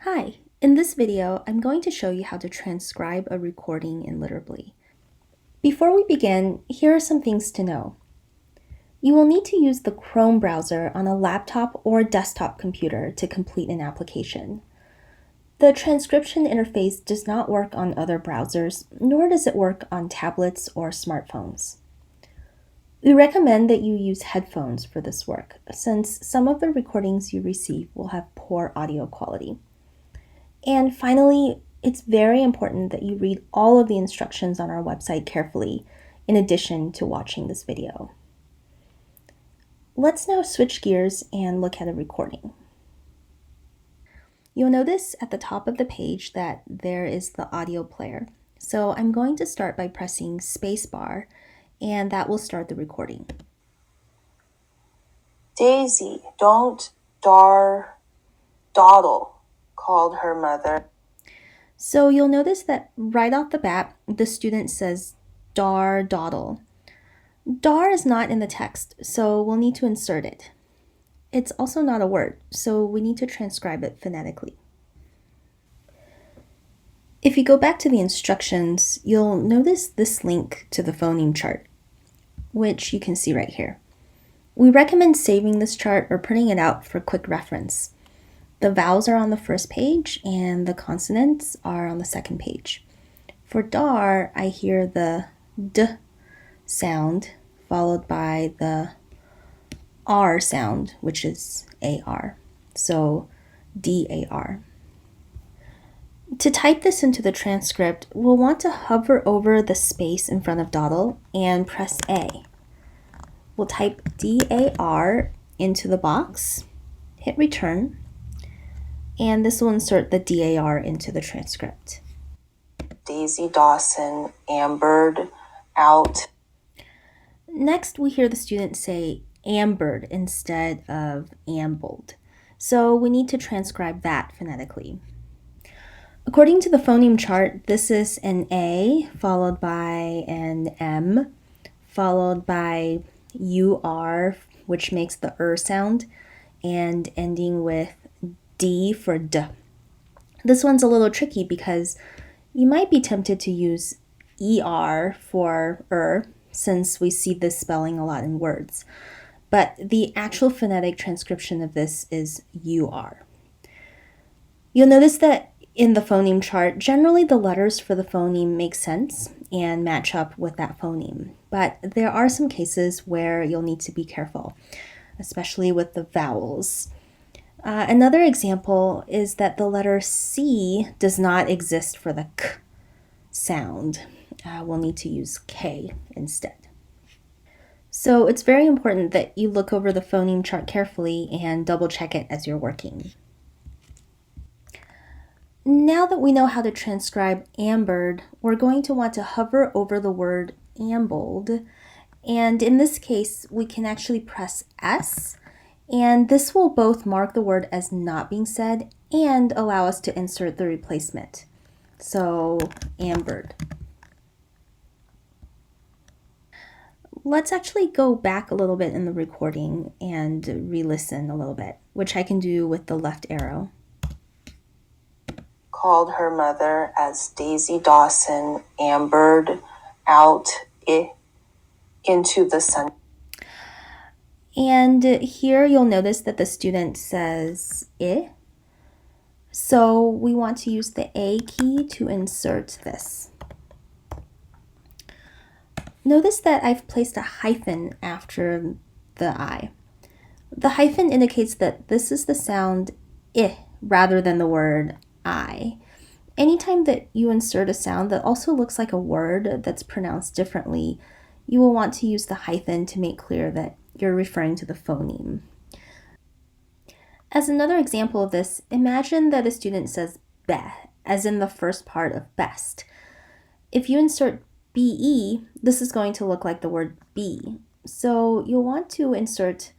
Hi, in this video, I'm going to show you how to transcribe a recording in Literably. Before we begin, here are some things to know. You will need to use the Chrome browser on a laptop or desktop computer to complete an application. The transcription interface does not work on other browsers, nor does it work on tablets or smartphones. We recommend that you use headphones for this work, since some of the recordings you receive will have poor audio quality. And finally, it's very important that you read all of the instructions on our website carefully, in addition to watching this video. Let's now switch gears and look at a recording. You'll notice at the top of the page that there is the audio player. So I'm going to start by pressing spacebar, and that will start the recording. Daisy, don't dawdle, called her mother. So you'll notice that right off the bat, the student says dawdle. Dar is not in the text, so we'll need to insert it. It's also not a word, so we need to transcribe it phonetically. If you go back to the instructions, you'll notice this link to the phoneme chart, which you can see right here. We recommend saving this chart or printing it out for quick reference. The vowels are on the first page and the consonants are on the second page. For dar, I hear the D sound followed by the R sound, which is AR. So DAR. To type this into the transcript, we'll want to hover over the space in front of dawdle and press A. We'll type DAR into the box, hit return, and this will insert the DAR into the transcript. Daisy Dawson ambered out. Next, we hear the student say ambered instead of ambled. So we need to transcribe that phonetically. According to the phoneme chart, this is an A followed by an M, followed by UR, which makes the sound, and ending with D for D. This one's a little tricky because you might be tempted to use ER for since we see this spelling a lot in words. But the actual phonetic transcription of this is UR. You'll notice that in the phoneme chart, generally the letters for the phoneme make sense and match up with that phoneme. But there are some cases where you'll need to be careful, especially with the vowels. Another example is that the letter C does not exist for the K sound. We'll need to use K instead. So it's very important that you look over the phoneme chart carefully and double check it as you're working. Now that we know how to transcribe ambered, we're going to want to hover over the word ambled. And in this case, we can actually press S, and this will both mark the word as not being said and allow us to insert the replacement. So, ambered. Let's actually go back a little bit in the recording and re-listen a little bit, which I can do with the left arrow. Called her mother as Daisy Dawson ambered out into the sun. And here you'll notice that the student says I. So we want to use the A key to insert this. Notice that I've placed a hyphen after the I. The hyphen indicates that this is the sound I rather than the word I. Anytime that you insert a sound that also looks like a word that's pronounced differently, you will want to use the hyphen to make clear that you're referring to the phoneme. As another example of this, imagine that a student says be, as in the first part of best. If you insert be, this is going to look like the word be. So you'll want to insert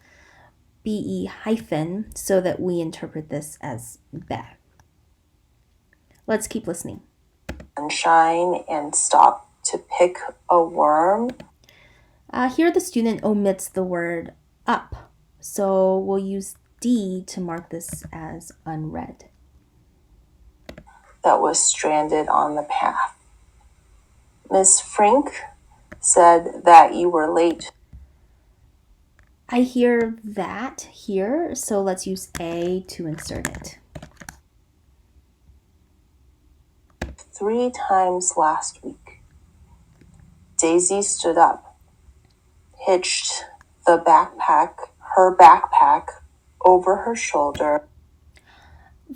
be hyphen so that we interpret this as be. Let's keep listening. Sunshine and stop to pick a worm. Here the student omits the word up, so we'll use D to mark this as unread. that was stranded on the path. Miss Frink said that you were late. I hear that here, so let's use A to insert it. 3 times last week. Daisy stood up, hitched her backpack over her shoulder.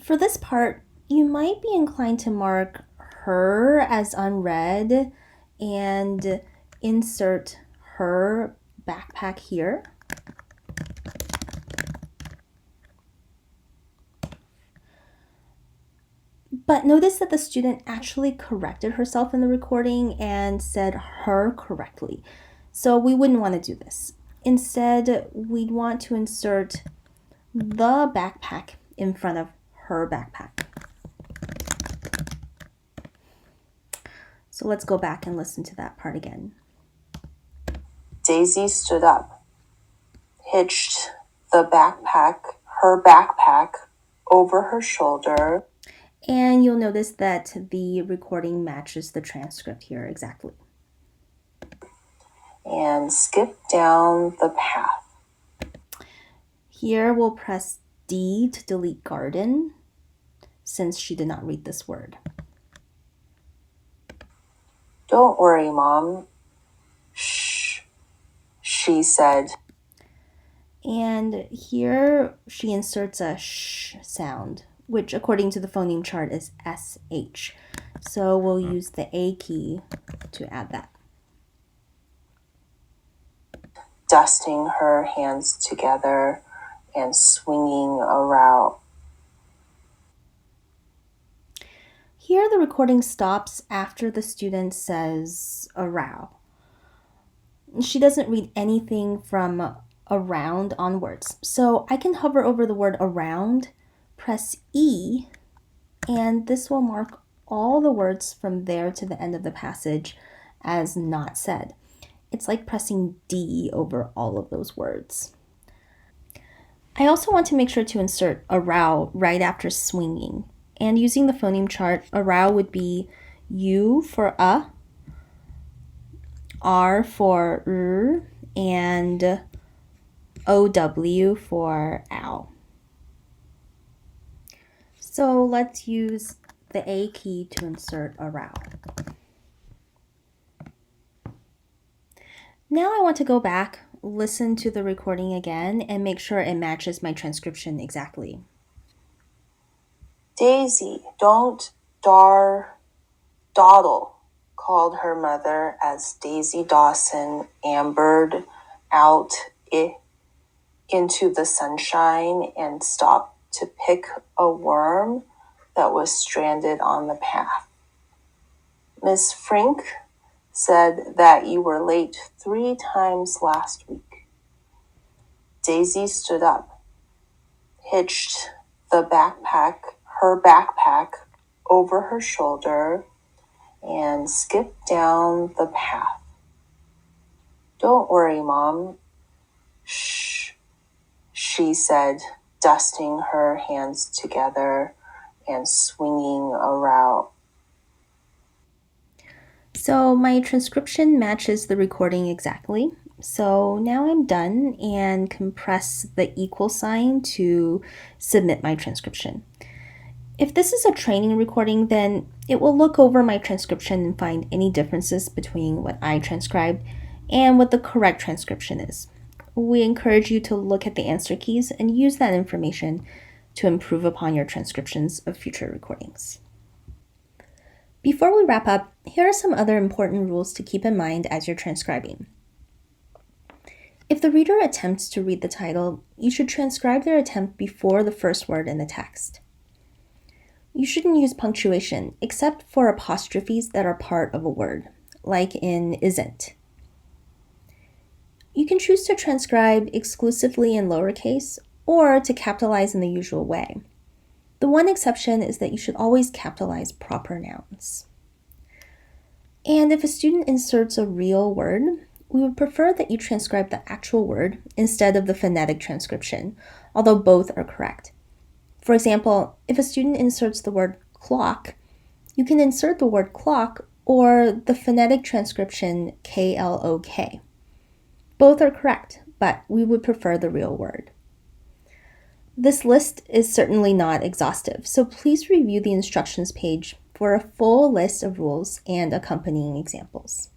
For this part, you might be inclined to mark her as unread and insert her backpack here. But notice that the student actually corrected herself in the recording and said her correctly. So we wouldn't want to do this. Instead, we'd want to insert the backpack in front of her backpack. So let's go back and listen to that part again. Daisy stood up, hitched her backpack over her shoulder. And you'll notice that the recording matches the transcript here exactly. And skipped down the path. Here we'll press D to delete garden, since she did not read this word. Don't worry, Mom. Shh, she said. And here she inserts a sh sound, which according to the phoneme chart is SH. So we'll use the A key to add that. Dusting her hands together and swinging around. Here the recording stops after the student says around. She doesn't read anything from around onwards. So I can hover over the word around, press E, and this will mark all the words from there to the end of the passage as not said. It's like pressing D over all of those words. I also want to make sure to insert around right after swinging. And using the phoneme chart, around would be U for R for R, and OW for ow. So let's use the A key to insert around. Now I want to go back, listen to the recording again, and make sure it matches my transcription exactly. Daisy, don't dawdle, called her mother as Daisy Dawson ambered out into the sunshine and stopped to pick a worm that was stranded on the path. Miss Frink said that you were late 3 times last week. Daisy stood up, hitched her backpack over her shoulder, and skipped down the path. Don't worry, Mom. Shh, she said, dusting her hands together and swinging around. So my transcription matches the recording exactly. So now I'm done and can press the equal sign to submit my transcription. If this is a training recording, then it will look over my transcription and find any differences between what I transcribed and what the correct transcription is. We encourage you to look at the answer keys and use that information to improve upon your transcriptions of future recordings. Before we wrap up, here are some other important rules to keep in mind as you're transcribing. If the reader attempts to read the title, you should transcribe their attempt before the first word in the text. You shouldn't use punctuation except for apostrophes that are part of a word, like in isn't. You can choose to transcribe exclusively in lowercase or to capitalize in the usual way. The one exception is that you should always capitalize proper nouns. And if a student inserts a real word, we would prefer that you transcribe the actual word instead of the phonetic transcription, although both are correct. For example, if a student inserts the word clock, You can insert the word clock or the phonetic transcription KLOK. Both are correct, but we would prefer the real word. This list is certainly not exhaustive, so please review the instructions page for a full list of rules and accompanying examples.